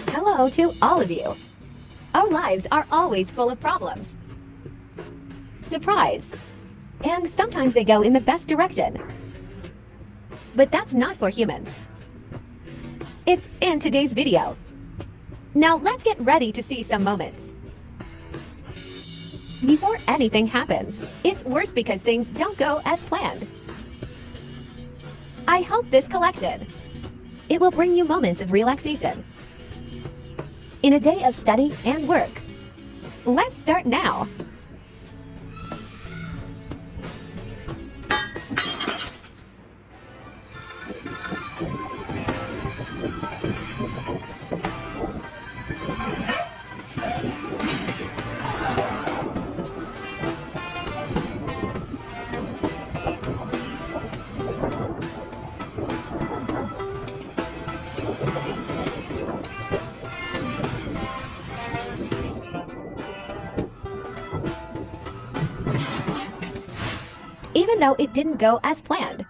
Hello to all of you. Our lives are always full of problems. Surprise! And sometimes they go in the best direction. But that's not for humans. It's in today's video. Now let's get ready to see some moments. Before anything happens, it's worse because things don't go as planned. I hope this collection, it will bring you moments of relaxation. In a day of study and work. Let's start now. Even though it didn't go as planned.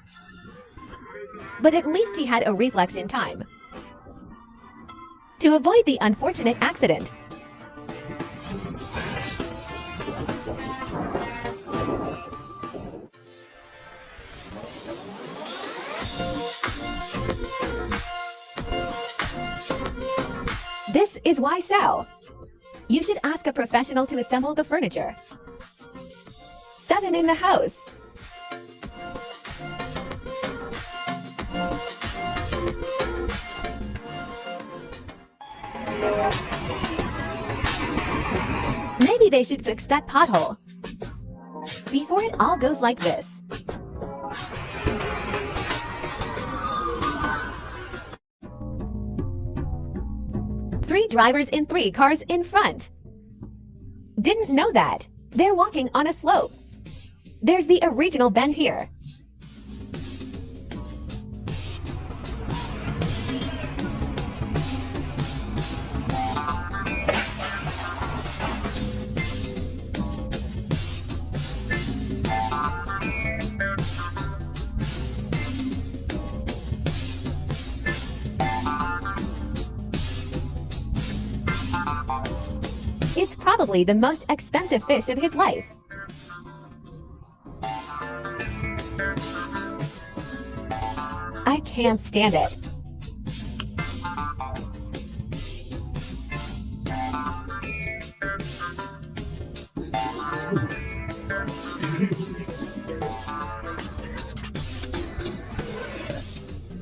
But at least he had a reflex in time to avoid the unfortunate accident. This is why Sao, you should ask a professional to assemble the furniture. 7 in the house. Maybe they should fix that pothole before it all goes like this. Three drivers in 3 cars in front. Didn't know that. They're walking on a slope. There's the original bend here. It's probably the most expensive fish of his life. I can't stand it.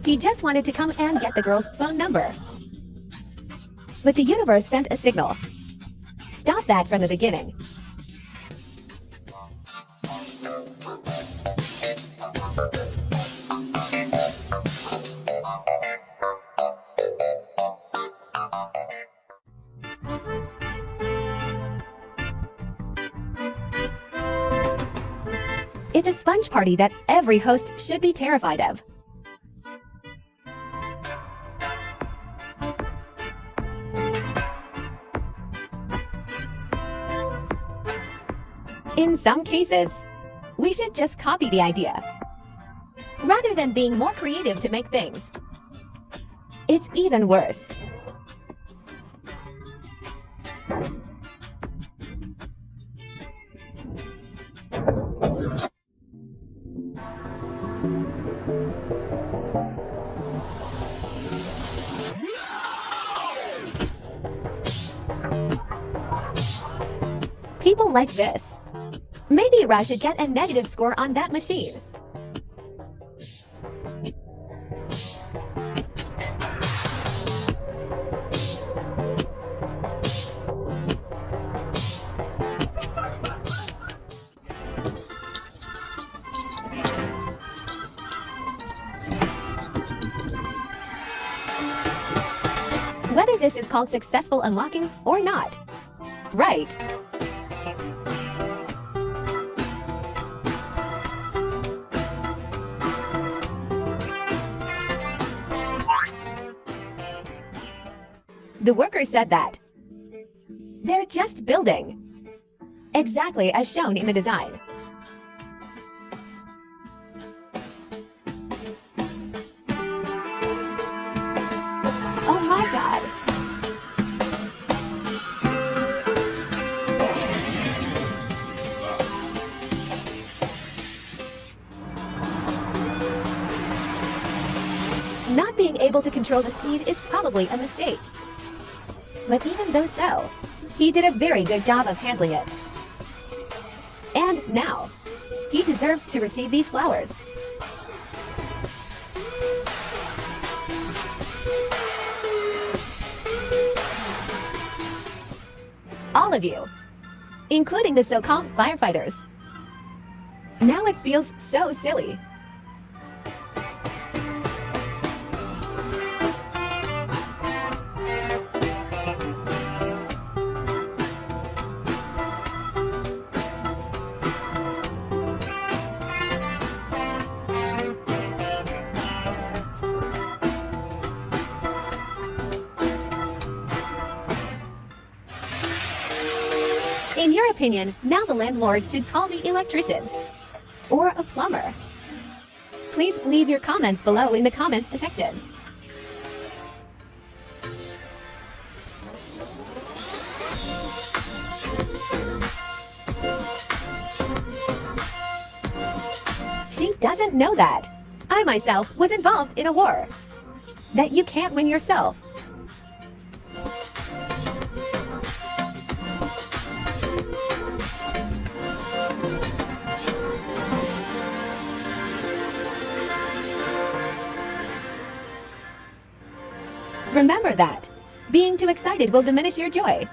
He just wanted to come and get the girl's phone number. But the universe sent a signal. Stop that from the beginning. It's a sponge party that every host should be terrified of. In some cases, we should just copy the idea, rather than being more creative to make things. It's even worse. People like this. Maybe Ra should get a negative score on that machine. Whether this is called successful unlocking or not. Right. The worker said that they're just building, exactly as shown in the design. Oh my God. Not being able to control the speed is probably a mistake. But even though so, he did a very good job of handling it. And now, he deserves to receive these flowers. All of you, including the so-called firefighters. Now it feels so silly. In your opinion, now the landlord should call the electrician or a plumber. Please leave your comments below in the comments section. She doesn't know that I myself was involved in a war that you can't win yourself. Remember that being too excited will diminish your joy.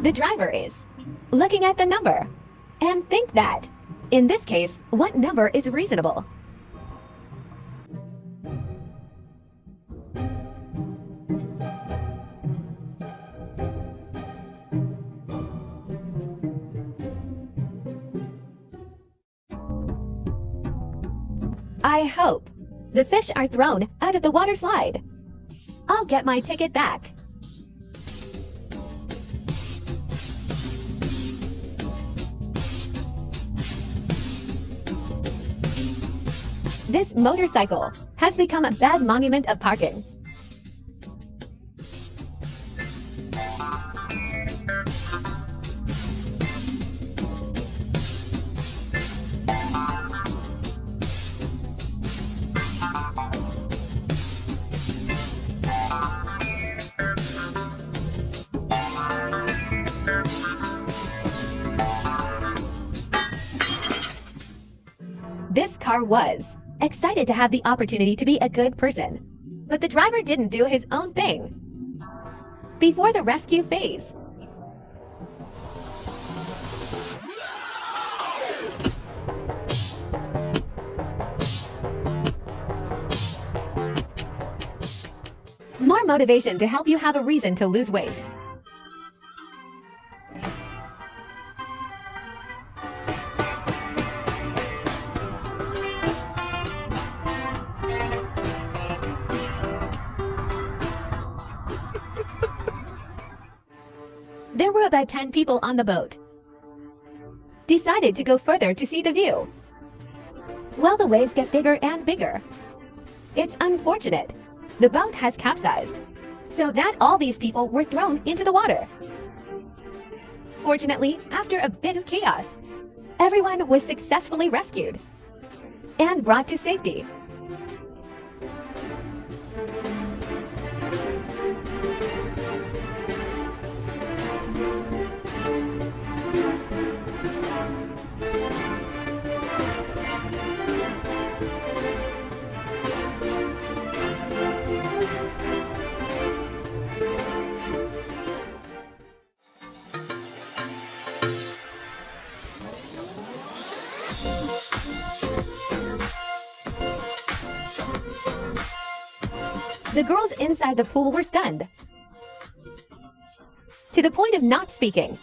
The driver is looking at the number and think that, in this case, what number is reasonable? I hope the fish are thrown out of the water slide. I'll get my ticket back. This motorcycle has become a bad monument of parking. This car was excited to have the opportunity to be a good person, but the driver didn't do his own thing before the rescue phase. More motivation to help you have a reason to lose weight. There were about 10 people on the boat. Decided to go further to see the view. Well, the waves get bigger and bigger. It's unfortunate. The boat has capsized, so that all these people were thrown into the water. Fortunately, after a bit of chaos, everyone was successfully rescued and brought to safety. The girls inside the pool were stunned, to the point of not speaking.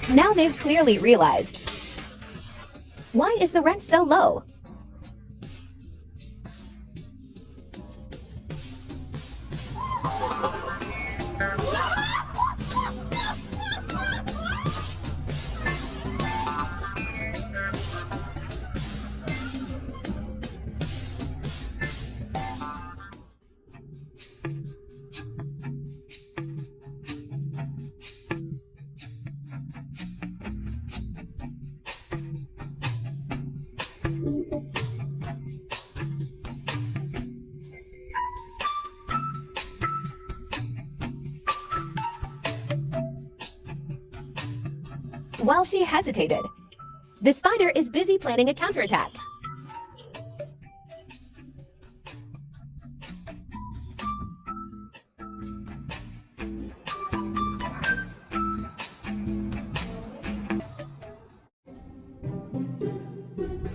Now they've clearly realized, why is the rent so low? while she hesitated. The spider is busy planning a counterattack.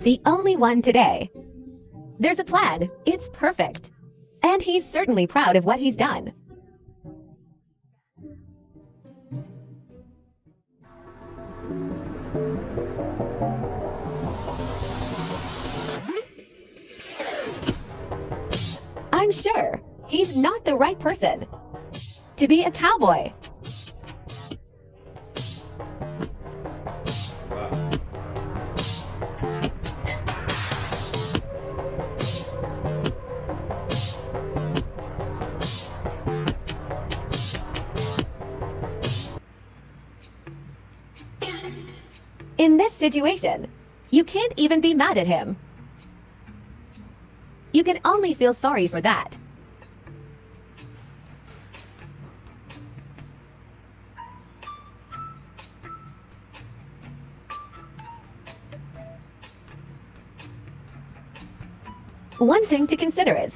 The only one today. There's a plan. It's perfect. And he's certainly proud of what he's done. I'm sure he's not the right person to be a cowboy. In this situation, you can't even be mad at him. You can only feel sorry for that. One thing to consider is,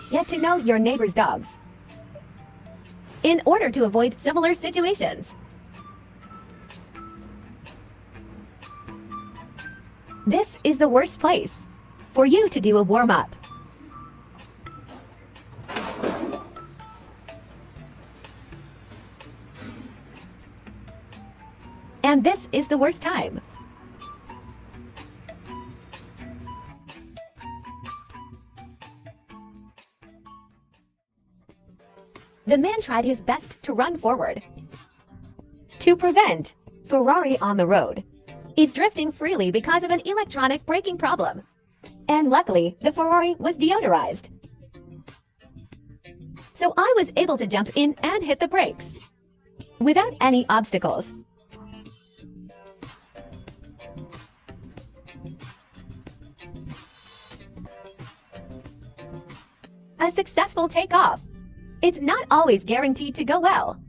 get to know your neighbor's dogs in order to avoid similar situations. This is the worst place for you to do a warm-up. And this is the worst time. The man tried his best to run forward to prevent Ferrari on the road is drifting freely because of an electronic braking problem. And luckily, the Ferrari was deodorized. So I was able to jump in and hit the brakes without any obstacles. A successful takeoff. It's not always guaranteed to go well.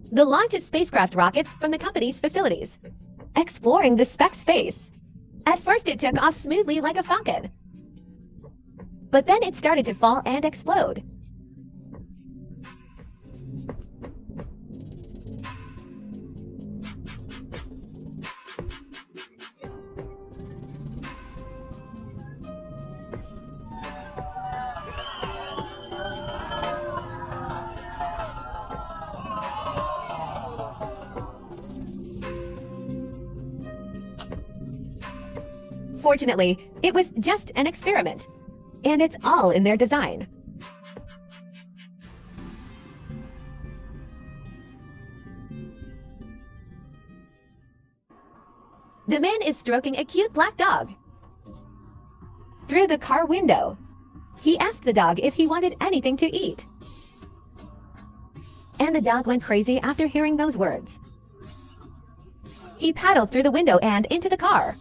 The launch of spacecraft rockets from the company's facilities, exploring the spec space. At first it took off smoothly like a falcon, but then it started to fall and explode. Fortunately, it was just an experiment, and it's all in their design. The man is stroking a cute black dog through the car window. He asked the dog if he wanted anything to eat, and the dog went crazy after hearing those words. He paddled through the window and into the car.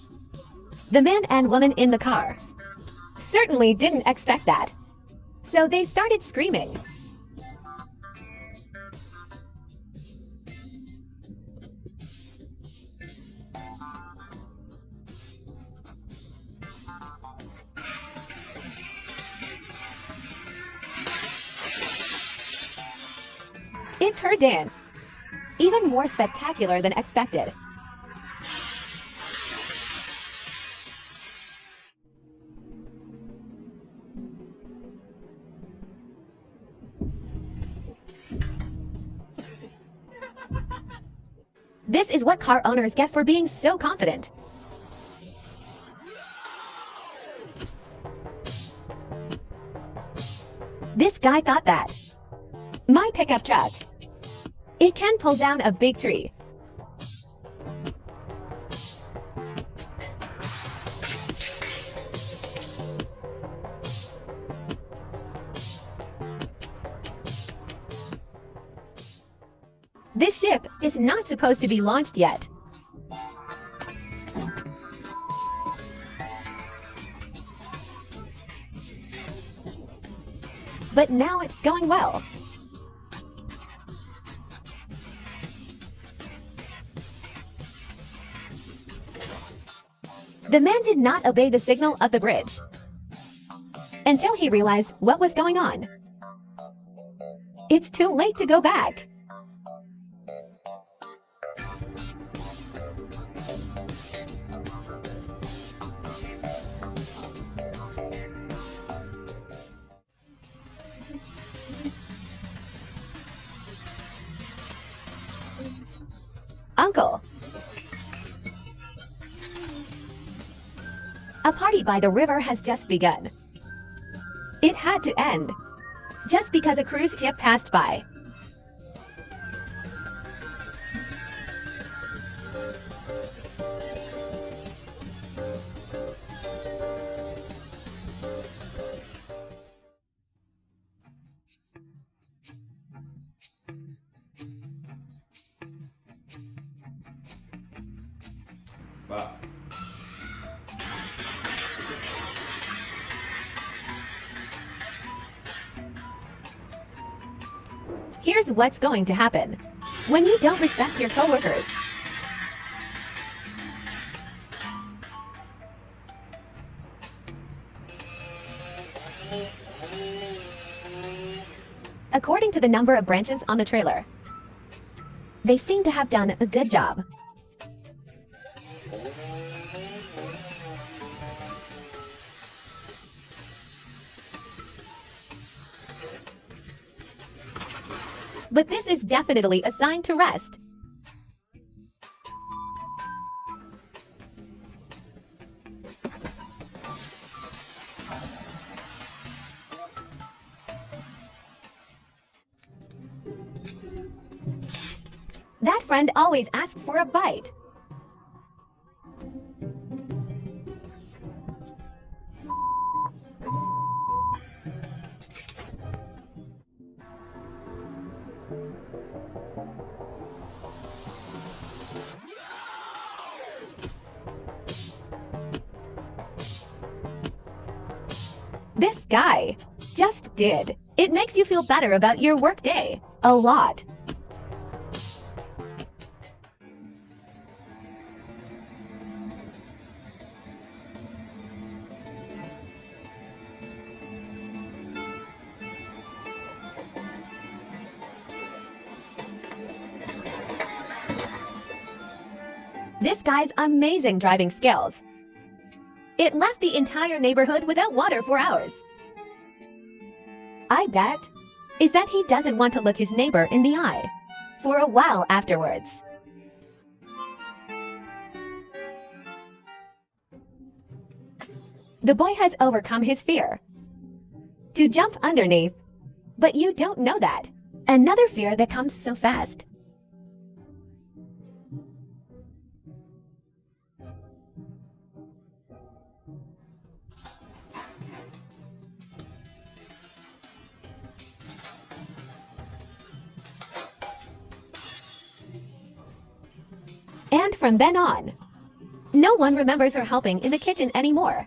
The man and woman in the car certainly didn't expect that, so they started screaming. It's her dance, even more spectacular than expected. This is what car owners get for being so confident. This guy thought that my pickup truck, it can pull down a big tree. This ship is not supposed to be launched yet. But now it's going well. The man did not obey the signal of the bridge until he realized what was going on. It's too late to go back. Uncle. A party by the river has just begun. It had to end, just because a cruise ship passed by. Wow. Here's what's going to happen when you don't respect your coworkers. According to the number of branches on the trailer, they seem to have done a good job. But this is definitely a sign to rest. That friend always asks for a bite. This guy just did. It makes you feel better about your workday. A lot. This guy's amazing driving skills. It left the entire neighborhood without water for hours. I bet is that he doesn't want to look his neighbor in the eye for a while afterwards. The boy has overcome his fear to jump underneath, but you don't know that. Another fear that comes so fast. And from then on, no one remembers her helping in the kitchen anymore.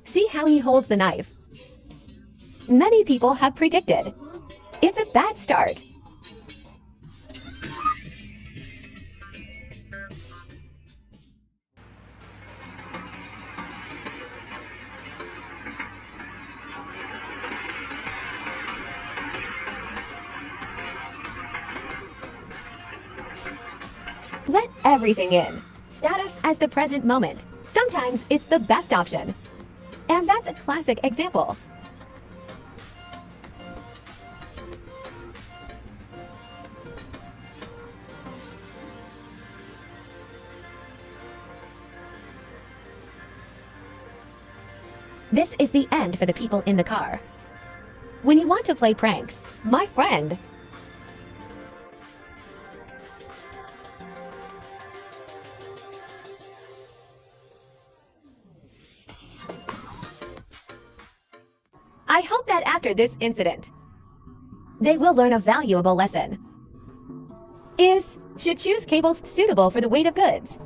See how he holds the knife? Many people have predicted it's a bad start. Let everything in. Status as the present moment. Sometimes it's the best option. And that's a classic example. This is the end for the people in the car. When you want to play pranks, my friend, I hope that after this incident, they will learn a valuable lesson. Should choose cables suitable for the weight of goods.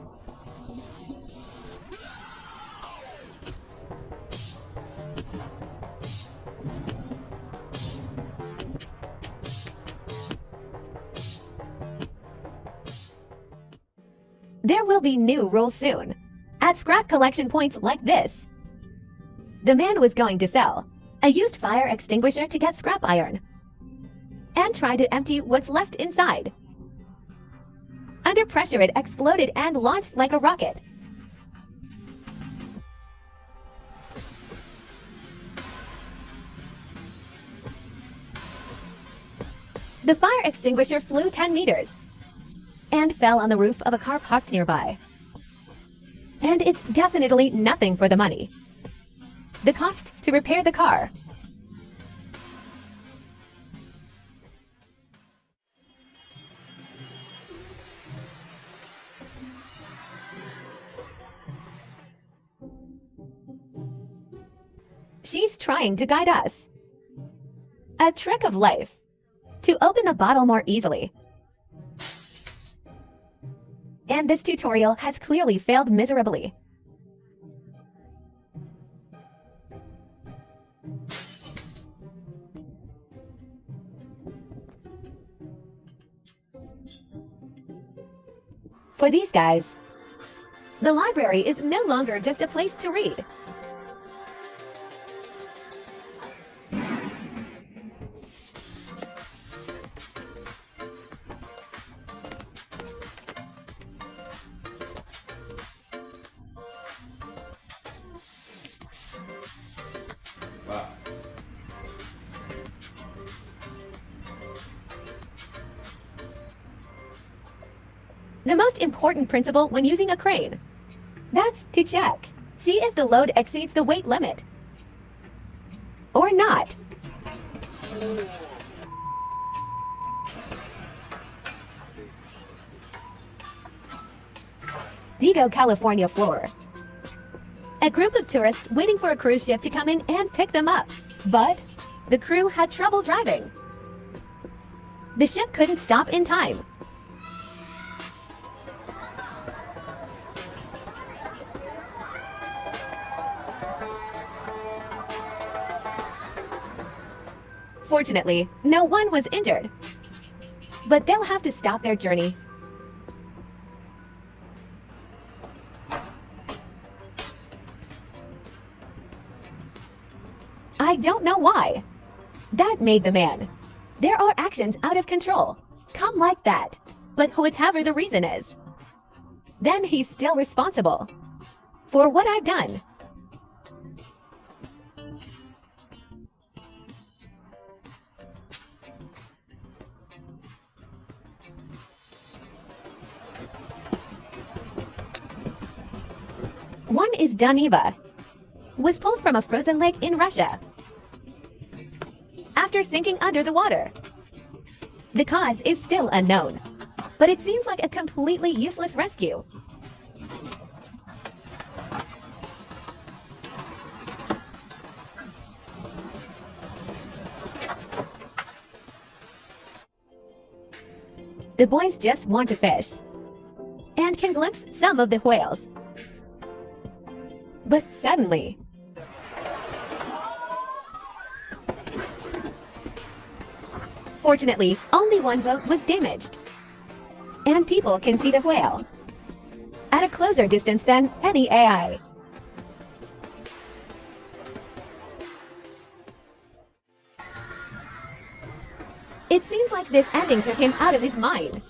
There will be new rules soon. At scrap collection points like this, the man was going to sell a used fire extinguisher to get scrap iron and try to empty what's left inside. Under pressure, it exploded and launched like a rocket. The fire extinguisher flew 10 meters and fell on the roof of a car parked nearby. And it's definitely nothing for the money. The cost to repair the car. She's trying to guide us. A trick of life. To open the bottle more easily. And this tutorial has clearly failed miserably. For these guys, the library is no longer just a place to read. The most important principle when using a crane, that's to check. See if the load exceeds the weight limit. Or not. Diego, California floor. A group of tourists waiting for a cruise ship to come in and pick them up. But the crew had trouble driving. The ship couldn't stop in time. Fortunately, no one was injured. But they'll have to stop their journey. I don't know why. That made the man. There are actions out of control. Come like that. But whatever the reason is, then he's still responsible for what I've done. One is Daniva. Was pulled from a frozen lake in Russia after sinking under the water. The cause is still unknown, but it seems like a completely useless rescue. The boys just want to fish and can glimpse some of the whales. But suddenly, fortunately, only one boat was damaged, and people can see the whale at a closer distance than any AI. It seems like this ending took him out of his mind.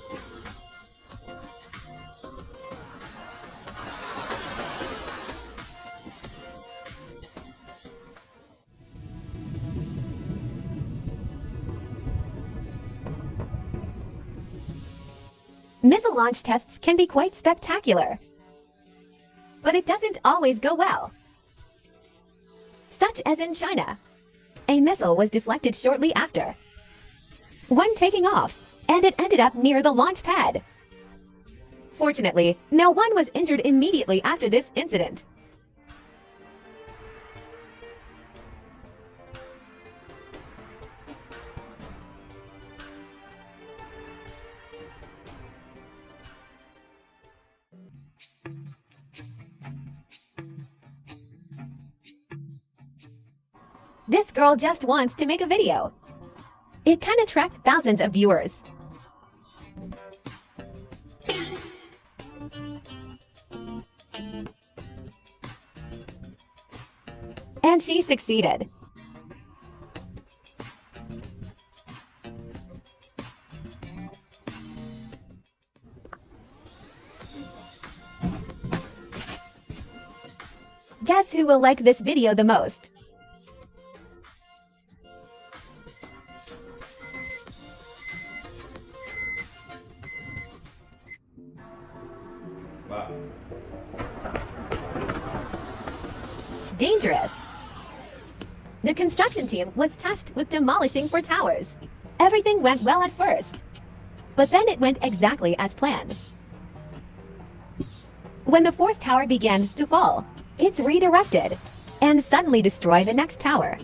Missile launch tests can be quite spectacular, but it doesn't always go well. Such as in China, a missile was deflected shortly after one taking off, and it ended up near the launch pad. Fortunately, no one was injured immediately after this incident. This girl just wants to make a video. It can attract thousands of viewers. And she succeeded. Guess who will like this video the most? Wow. Dangerous. The construction team was tasked with demolishing 4 towers. Everything went well at first, but then it went exactly as planned. When the 4th tower began to fall, it's redirected and suddenly destroyed the next tower.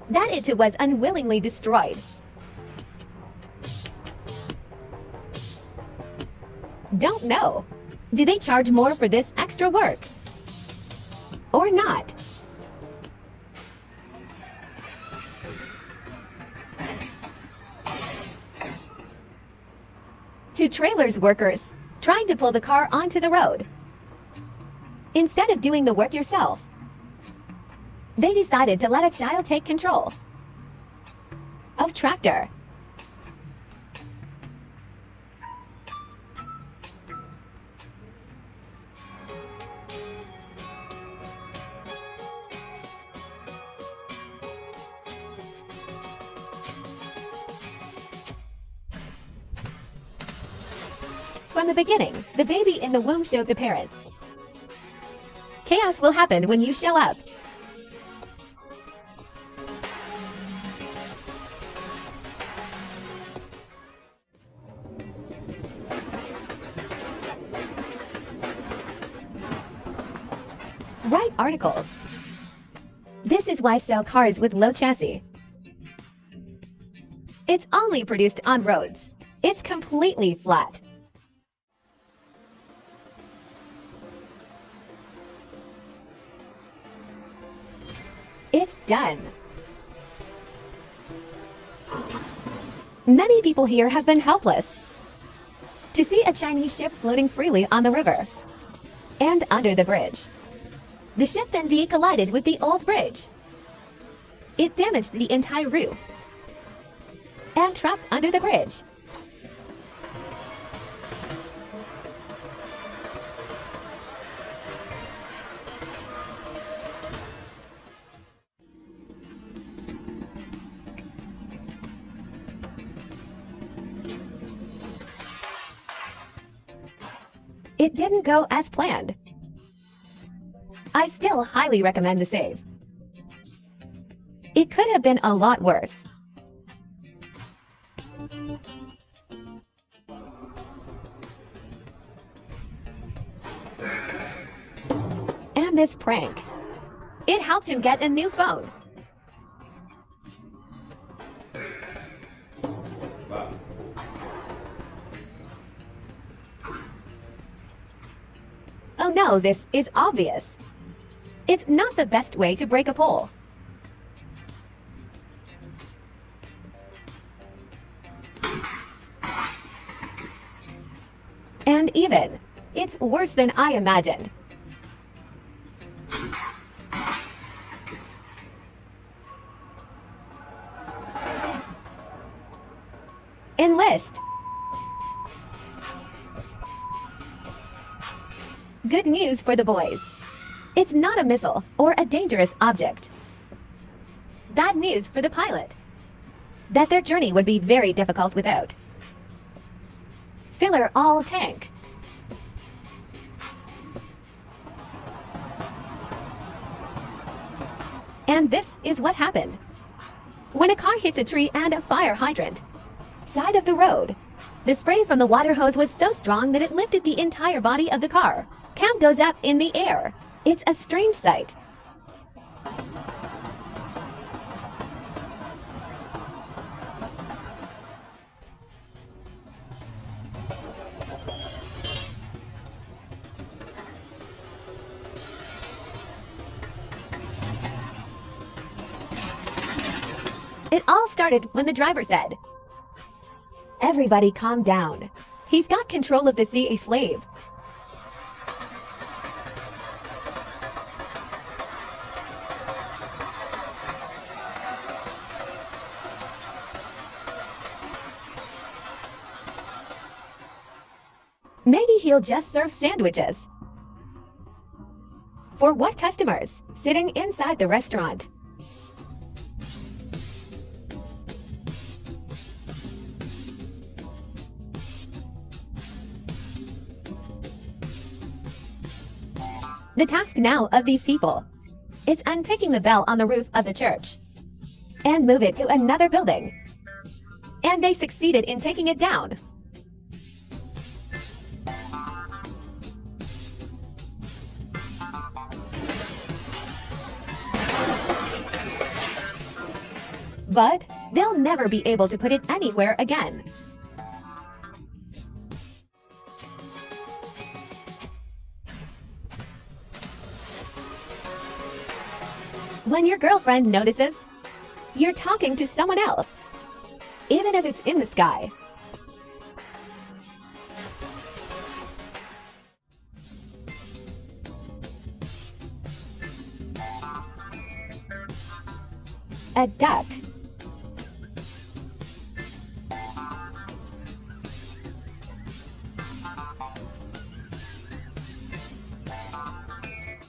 That it too was unwillingly destroyed. Don't know. Do they charge more for this extra work? Or not? Two trailers workers trying to pull the car onto the road. Instead of doing the work yourself, they decided to let a child take control of tractor. From the beginning, the baby in the womb showed the parents. Chaos will happen when you show up. Write articles. This is why sell cars with low chassis. It's only produced on roads. It's completely flat. It's done. Many people here have been helpless to see a Chinese ship floating freely on the river and under the bridge. The ship then collided with the old bridge. It damaged the entire roof and trapped under the bridge. It didn't go as planned. I still highly recommend the save. It could have been a lot worse. And this prank. It helped him get a new phone. Wow. Oh no, this is obvious. It's not the best way to break a pole. And even, it's worse than I imagined. Enlist. Good news for the boys. It's not a missile or a dangerous object. Bad news for the pilot. That their journey would be very difficult without. Filler all tank. And this is what happened. When a car hits a tree and a fire hydrant side of the road, the spray from the water hose was so strong that it lifted the entire body of the car. Cam goes up in the air. It's a strange sight. It all started when the driver said, "Everybody calm down. He's got control of the sea, a slave." Maybe he'll just serve sandwiches. For what customers? Sitting inside the restaurant. The task now of these people, it's unpicking the bell on the roof of the church and move it to another building. And they succeeded in taking it down. But they'll never be able to put it anywhere again. When your girlfriend notices, you're talking to someone else, even if it's in the sky. A duck.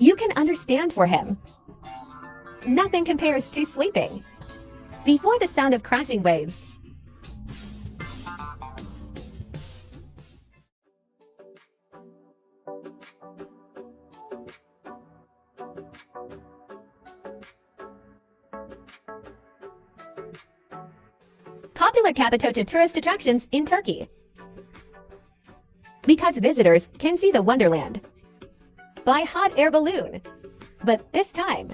You can understand for him. Nothing compares to sleeping before the sound of crashing waves. Popular Cappadocia tourist attractions in Turkey. Because visitors can see the wonderland by hot air balloon. But this time,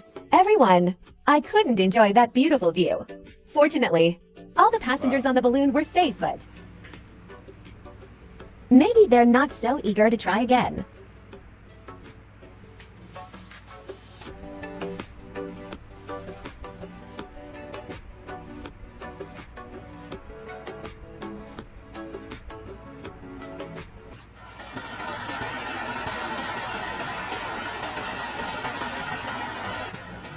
I couldn't enjoy that beautiful view. Fortunately, all the passengers on the balloon were safe, but maybe they're not so eager to try again.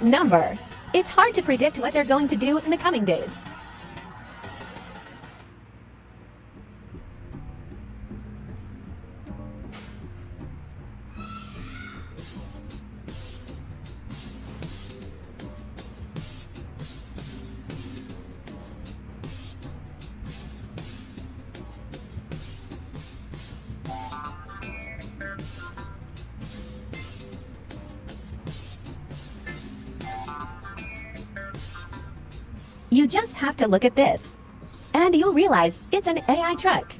Number. It's hard to predict what they're going to do in the coming days. You just have to look at this, and you'll realize it's an AI truck.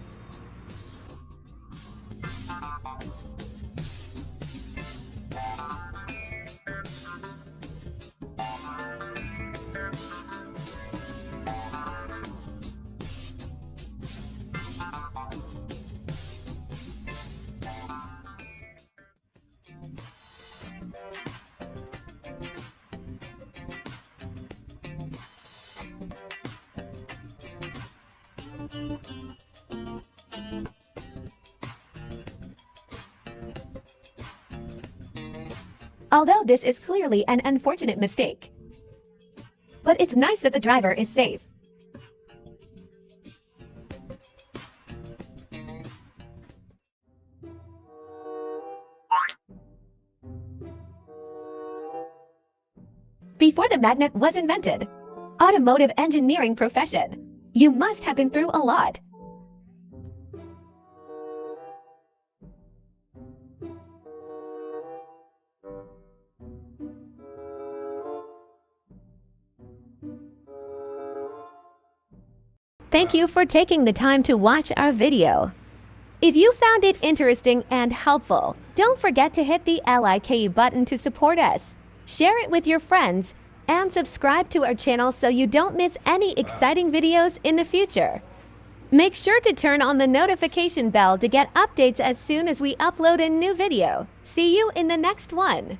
Although this is clearly an unfortunate mistake, but it's nice that the driver is safe. Before the magnet was invented, automotive engineering profession, you must have been through a lot. Thank you for taking the time to watch our video. If you found it interesting and helpful, don't forget to hit the like button to support us. Share it with your friends and subscribe to our channel so you don't miss any exciting videos in the future. Make sure to turn on the notification bell to get updates as soon as we upload a new video. See you in the next one.